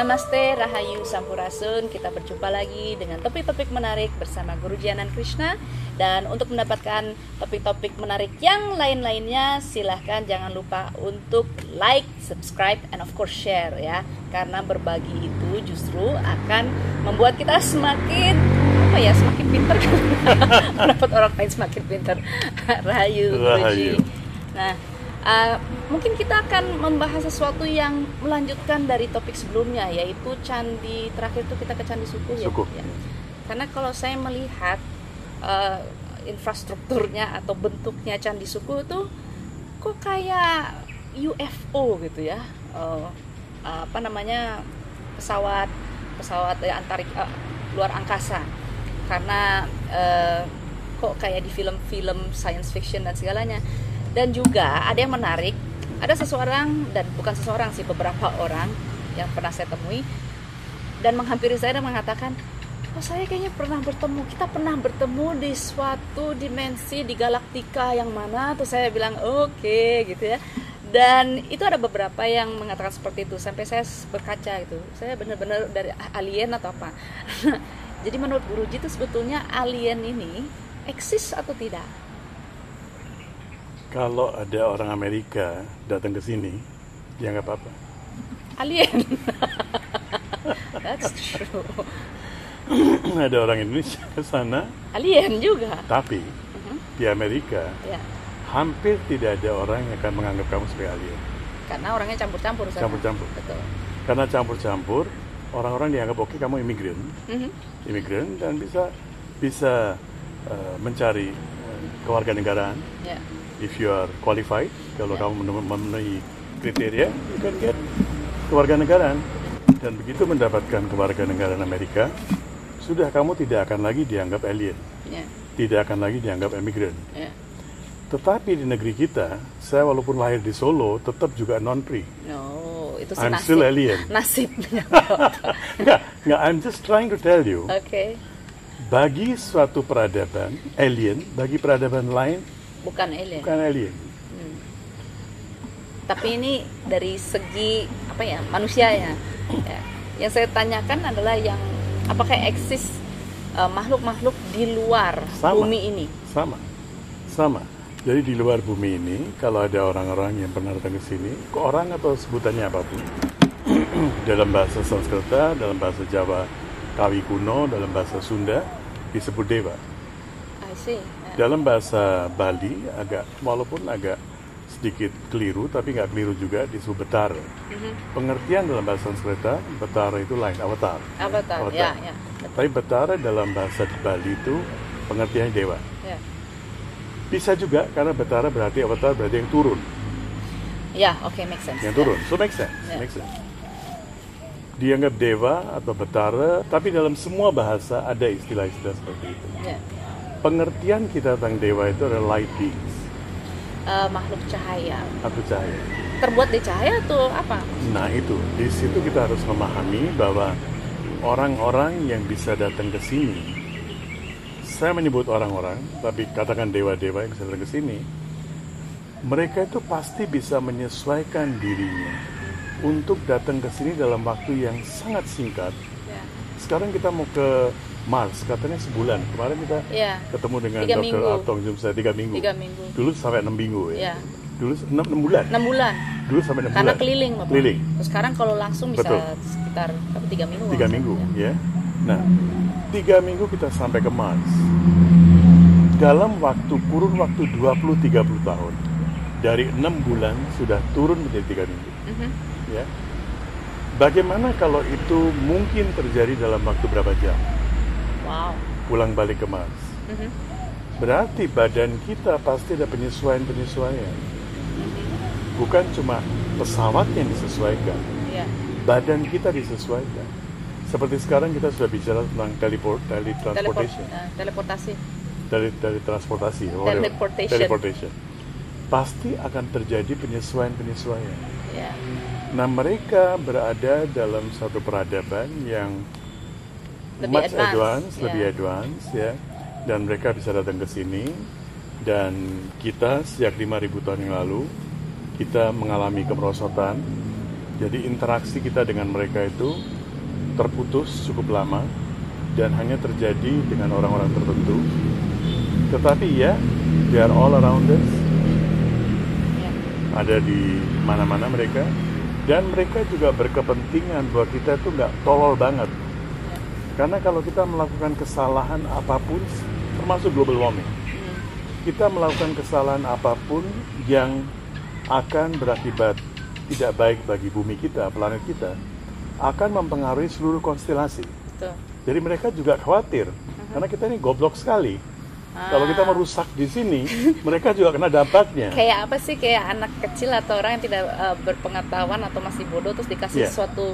Namaste, Rahayu Sampurasun. Kita berjumpa lagi dengan topik-topik menarik bersama Guru Jianan Krishna. Dan untuk mendapatkan topik-topik menarik yang lain-lainnya, silahkan jangan lupa untuk like, subscribe, and of course share ya. Karena berbagi itu justru akan membuat kita semakin semakin pintar. Mendapat orang lain semakin pintar. Rahayu Guruji. Nah, mungkin kita akan membahas sesuatu yang melanjutkan dari topik sebelumnya, yaitu candi. Terakhir itu kita ke Candi Sukuh ya. Karena kalau saya melihat infrastrukturnya atau bentuknya Candi Sukuh itu kok kayak UFO gitu ya, pesawat luar angkasa. Karena kok kayak di film-film science fiction dan segalanya. Dan juga ada yang menarik, ada seseorang, dan bukan seseorang sih, beberapa orang yang pernah saya temui dan menghampiri saya dan mengatakan, saya kayaknya kita pernah bertemu di suatu dimensi di galaktika yang mana. Terus saya bilang oke, gitu ya. Dan itu ada beberapa yang mengatakan seperti itu, sampai saya berkaca gitu, saya benar-benar dari alien atau apa. Jadi menurut Guruji itu sebetulnya alien ini eksis atau tidak? Kalau ada orang Amerika datang ke sini, dianggap apa? Alien. That's true. Ada orang Indonesia ke sana, alien juga. Tapi di Amerika hampir tidak ada orang yang akan menganggap kamu sebagai alien. Karena orangnya campur-campur. Campur-campur. Betul. Karena campur-campur, orang-orang dianggap oke, kamu imigran, dan bisa mencari kewarganegaraan. If you are qualified, kalau kamu memenuhi kriteria, you can get kewarganegaraan. Dan begitu mendapatkan kewarganegaraan Amerika, sudah kamu tidak akan lagi dianggap alien, tidak akan lagi dianggap imigran. Tetapi di negeri kita, saya walaupun lahir di Solo, tetap juga non-pri. No, itu I'm still alien. Nasibnya. Nggak, I'm just trying to tell you. Okay. Bagi suatu peradaban, alien, bagi peradaban lain, bukan alien. Tapi ini dari segi manusia ya. Yang saya tanyakan adalah apakah eksis makhluk-makhluk di luar bumi ini? Sama. Jadi di luar bumi ini, kalau ada orang-orang yang pernah datang ke sini, orang atau sebutannya apapun, dalam bahasa Sanskerta, dalam bahasa Jawa Kawi kuno, dalam bahasa Sunda disebut dewa. I see. Dalam bahasa Bali walaupun agak sedikit keliru, tapi nggak keliru juga, disebut betara. Pengertian dalam bahasa Sanskerta, betara itu lain, avatar. Ya. Tapi betara dalam bahasa Bali itu pengertiannya dewa. Bisa juga, karena betara berarti avatar, berarti yang turun. Make sense. Yang turun, so make sense. Dianggap dewa atau betara, tapi dalam semua bahasa ada istilah-istilah seperti itu. Pengertian kita tentang dewa itu adalah light beings. Makhluk cahaya. Terbuat dari cahaya atau apa? Nah itu, di situ kita harus memahami bahwa orang-orang yang bisa datang ke sini, saya menyebut orang-orang, tapi katakan dewa-dewa yang bisa datang ke sini, mereka itu pasti bisa menyesuaikan dirinya untuk datang ke sini dalam waktu yang sangat singkat. Sekarang kita mau ke Mars, katanya sebulan. Kemarin kita ketemu dengan Dr. Artong Jumsa 3 minggu. Dulu sampai 6 minggu ya. Dulu 6 bulan. 6 bulan. Dulu sampai 6 Karena bulan. Keliling. Terus sekarang kalau langsung bisa sekitar 3 minggu. 3 minggu ya. Nah, 3 minggu kita sampai ke Mars. Dalam kurun waktu 20-30 tahun. Dari 6 bulan sudah turun menjadi 3 minggu. Ya. Bagaimana kalau itu mungkin terjadi dalam waktu berapa jam? Wow. Pulang balik ke Mars. Berarti badan kita pasti ada penyesuaian. Bukan cuma pesawat yang disesuaikan. Badan kita disesuaikan. Seperti sekarang kita sudah bicara tentang teleportasi. Teleportation. Pasti akan terjadi penyesuaian. Nah, mereka berada dalam satu peradaban yang lebih advance ya, dan mereka bisa datang ke sini. Dan kita sejak 5.000 tahun yang lalu kita mengalami kemerosotan, Jadi interaksi kita dengan mereka itu terputus cukup lama dan hanya terjadi dengan orang-orang tertentu. Tetapi ya, they are all around us. Ada di mana-mana mereka. Dan mereka juga berkepentingan bahwa kita tuh nggak tolol banget. Karena kalau kita melakukan kesalahan apapun, termasuk global warming, kita melakukan kesalahan apapun yang akan berakibat tidak baik bagi bumi kita, planet kita, akan mempengaruhi seluruh konstelasi. Betul. Jadi mereka juga khawatir, karena kita ini goblok sekali. Kalau kita merusak di sini, mereka juga kena dampaknya. Kayak apa sih, kayak anak kecil atau orang yang tidak berpengetahuan atau masih bodoh terus dikasih suatu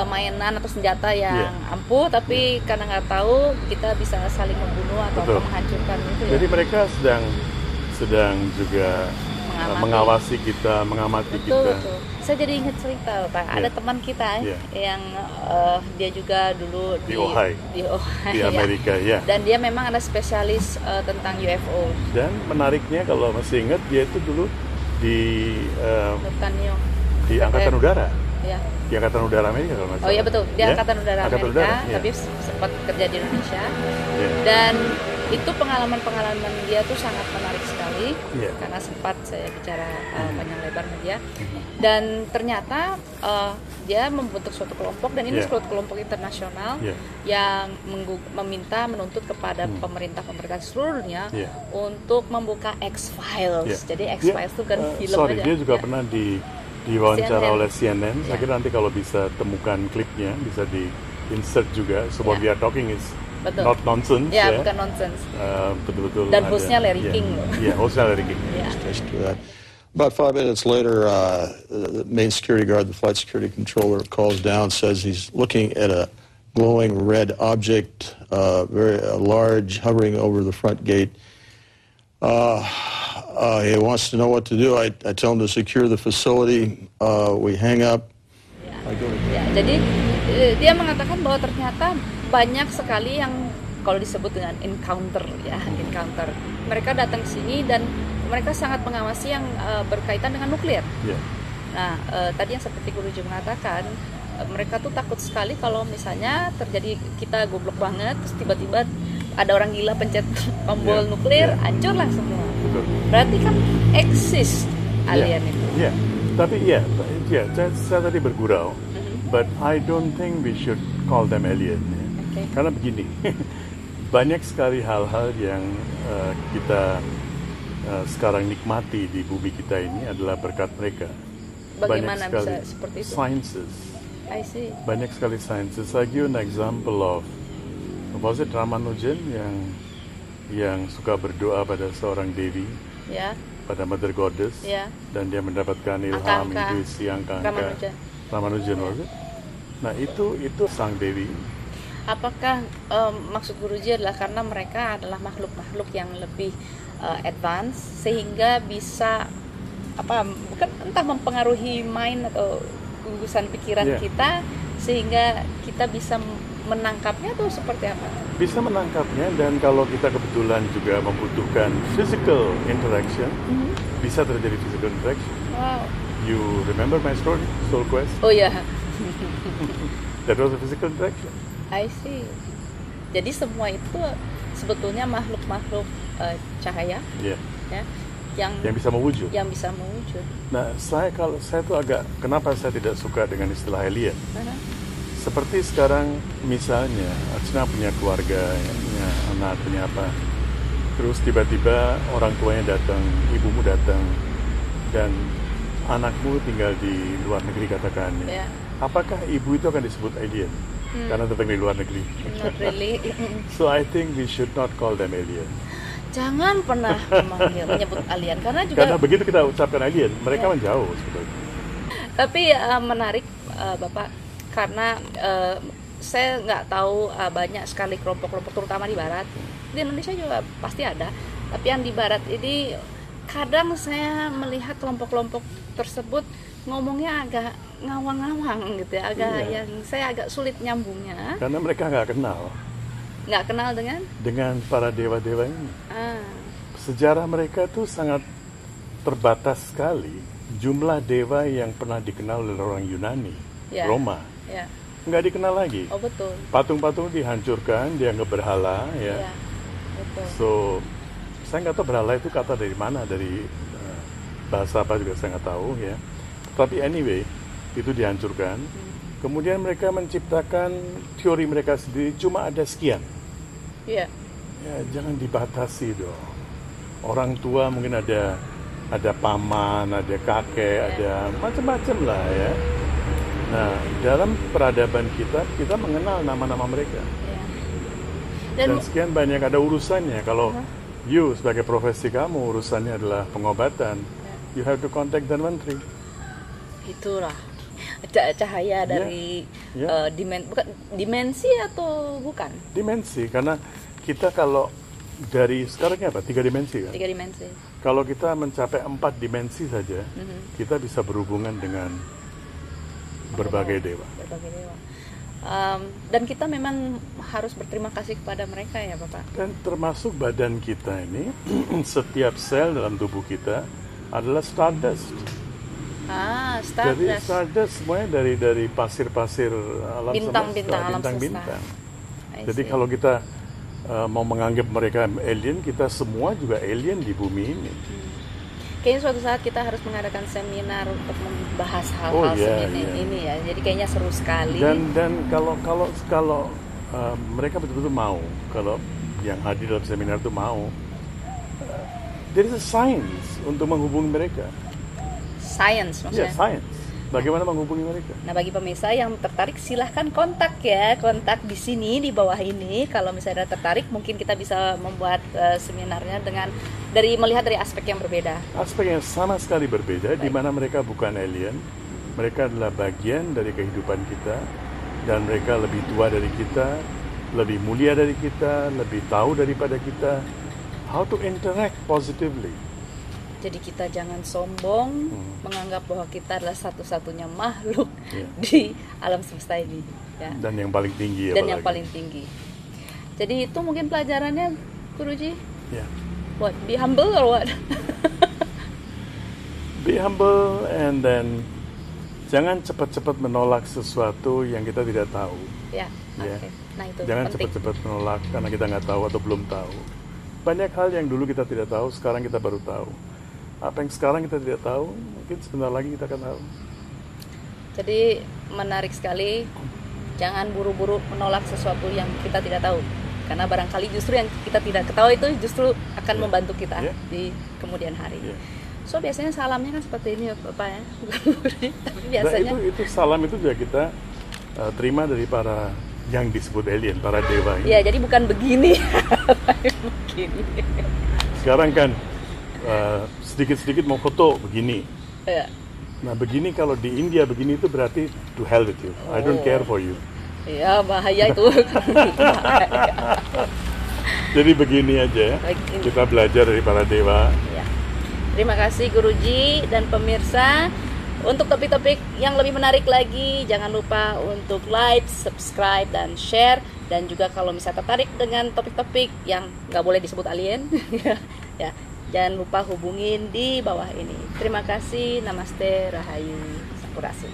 mainan atau senjata yang ampuh, tapi karena nggak tahu kita bisa saling membunuh atau menghancurkan itu. Jadi mereka sedang juga mengawasi kita, mengamati kita. Betul. Saya jadi ingat cerita, Pak. Ada teman kita yang dia juga dulu di Ohio, di Amerika, Dan dia memang ada spesialis tentang UFO. Dan menariknya kalau masih ingat, dia itu dulu di Angkatan Udara. Ya. Di Angkatan Udara Amerika kalau Oh iya betul, di Angkatan Udara Amerika, tapi sempat kerja di Indonesia. Dan itu pengalaman-pengalaman dia tuh sangat menarik sekali, karena sempat saya bicara panjang lebar sama dia. Dan ternyata dia membentuk suatu kelompok, dan ini suatu kelompok internasional yang menuntut kepada pemerintah seluruh dunia untuk membuka X-Files. Jadi X-Files itu kan film aja. Dia juga pernah diwawancara oleh CNN. Saya kira nanti kalau bisa temukan klipnya, bisa di-insert juga. So what we are talking is not nonsense. Bukan nonsense. Betul-betul. Dan hostnya Larry King. Hostnya Larry King. About 5 minutes later, the main security guard, the flight security controller, calls down, says he's looking at a glowing red object, very large, hovering over the front gate. He wants to know what to do. I tell him to secure the facility. We hang up. Jadi dia mengatakan bahwa ternyata banyak sekali yang kalau disebut dengan encounter. Mereka datang ke sini dan mereka sangat mengawasi yang berkaitan dengan nuklir. Nah, tadi yang seperti Guru Ju mengatakan, mereka tuh takut sekali kalau misalnya terjadi kita goblok banget, terus tiba-tiba ada orang gila pencet tombol nuklir, hancurlah semua. Betul. Berarti kan eksis alien itu. Tapi saya tadi bergurau, but I don't think we should call them alien. Karena begini, banyak sekali hal-hal yang kita sekarang nikmati di bumi kita ini adalah berkat mereka. Bagaimana banyak bisa seperti itu? Sciences. I see. Banyak sekali sciences. I give an example of, was it Ramanujan yang suka berdoa pada seorang dewi, pada Mother Goddess, dan dia mendapatkan ilham, intuisi, angka-angka. Ramanujan was it? Nah itu sang dewi. Apakah maksud Guruji adalah karena mereka adalah makhluk-makhluk yang lebih advance sehingga bisa bukan entah mempengaruhi mind atau gugusan pikiran kita sehingga kita bisa menangkapnya atau seperti apa? Bisa menangkapnya, dan kalau kita kebetulan juga membutuhkan physical interaction, bisa terjadi physical interaction. Wow. You remember my story, Soul Quest? Oh ya. That was a physical interaction. I see. Jadi semua itu sebetulnya makhluk-makhluk cahaya, yang bisa mewujud. Nah, saya tuh agak, kenapa saya tidak suka dengan istilah alien? Seperti sekarang misalnya, Archana punya keluarga, punya anak, punya apa, terus tiba-tiba orang tuanya datang, ibumu datang, dan anakmu tinggal di luar negeri katakan. Apakah ibu itu akan disebut alien? Karena datang di luar negeri. Not really. So I think we should not call them alien. Jangan pernah menyebut alien, karena begitu kita ucapkan alien, mereka menjauh sebetulnya. Tapi menarik Bapak, karena saya nggak tahu banyak sekali kelompok-kelompok terutama di Barat. Di Indonesia juga pasti ada, tapi yang di Barat ini kadang saya melihat kelompok-kelompok tersebut ngomongnya agak ngawang-ngawang gitu ya, yang saya agak sulit nyambungnya. Karena mereka nggak kenal dengan para dewa-dewa ini. Sejarah mereka tuh sangat terbatas sekali jumlah dewa yang pernah dikenal oleh orang Yunani, Roma, nggak dikenal lagi. Oh betul. Patung-patung dihancurkan, dianggap berhala, ya. Betul. So, saya nggak tahu berhala itu kata dari mana, dari bahasa apa juga saya nggak tahu, ya. Tapi anyway, itu dihancurkan. Kemudian mereka menciptakan teori mereka sendiri, cuma ada sekian. Iya. Ya, jangan dibatasi dong. Orang tua mungkin ada paman, ada kakek, ada macam-macam lah ya. Nah, dalam peradaban kita mengenal nama-nama mereka. Dan sekian banyak ada urusannya. Kalau you sebagai profesi kamu urusannya adalah pengobatan, you have to contact the menteri. Itulah cahaya dari dimensi atau bukan? Dimensi, karena kita kalau dari sekarang apa? 3 dimensi kan? 3 dimensi. Kalau kita mencapai 4 dimensi saja, kita bisa berhubungan dengan berbagai dewa. Dan kita memang harus berterima kasih kepada mereka ya Bapak. Dan termasuk badan kita ini, setiap sel dalam tubuh kita adalah stardust. Stardust. Jadi stardust semuanya dari pasir-pasir alam bintang-bintang. Jadi kalau kita mau menganggap mereka alien, kita semua juga alien di bumi ini. Kayaknya suatu saat kita harus mengadakan seminar untuk membahas hal-hal ini ya. Jadi kayaknya seru sekali. Dan kalau mereka betul-betul mau, kalau yang hadir dalam seminar itu mau, there is a science untuk menghubungi mereka. Science maksudnya? Yeah, science. Bagaimana menghubungi mereka? Nah, bagi pemirsa yang tertarik silahkan kontak kontak di sini di bawah ini. Kalau misalnya tertarik, mungkin kita bisa membuat seminarnya melihat dari aspek yang berbeda. Aspek yang sama sekali berbeda, di mana mereka bukan alien, mereka adalah bagian dari kehidupan kita, dan mereka lebih tua dari kita, lebih mulia dari kita, lebih tahu daripada kita. How to interact positively. Jadi kita jangan sombong menganggap bahwa kita adalah satu-satunya makhluk di alam semesta ini. Ya. Dan yang paling tinggi. Dan yang paling tinggi. Jadi itu mungkin pelajarannya, Guruji. Yeah. What? Be humble or what? Be humble and then jangan cepat-cepat menolak sesuatu yang kita tidak tahu. Ya. Okay. Nah itu jangan penting. cepat-cepat menolak karena kita nggak tahu atau belum tahu. Banyak hal yang dulu kita tidak tahu, sekarang kita baru tahu. Apa yang sekarang kita tidak tahu, mungkin sebentar lagi kita akan tahu. Jadi menarik sekali, jangan buru-buru menolak sesuatu yang kita tidak tahu. Karena barangkali justru yang kita tidak ketahui itu justru akan membantu kita di kemudian hari. So biasanya salamnya kan seperti ini ya Bapak ya. Tapi biasanya itu salam itu juga kita terima dari para yang disebut alien, para dewa. Ya, jadi bukan begini. Begini. Sekarang kan sedikit-sedikit mau foto begini. Ya. Nah begini kalau di India begini itu berarti to hell with you. I don't care for you. Iya bahaya itu. Bahaya. Jadi begini aja ya. Kita belajar dari para dewa. Ya. Terima kasih Guruji dan pemirsa. Untuk topik-topik yang lebih menarik lagi, jangan lupa untuk like, subscribe, dan share. Dan juga kalau misalnya tertarik dengan topik-topik yang nggak boleh disebut alien, ya, jangan lupa hubungin di bawah ini. Terima kasih, namaste, rahayu, sampurasun.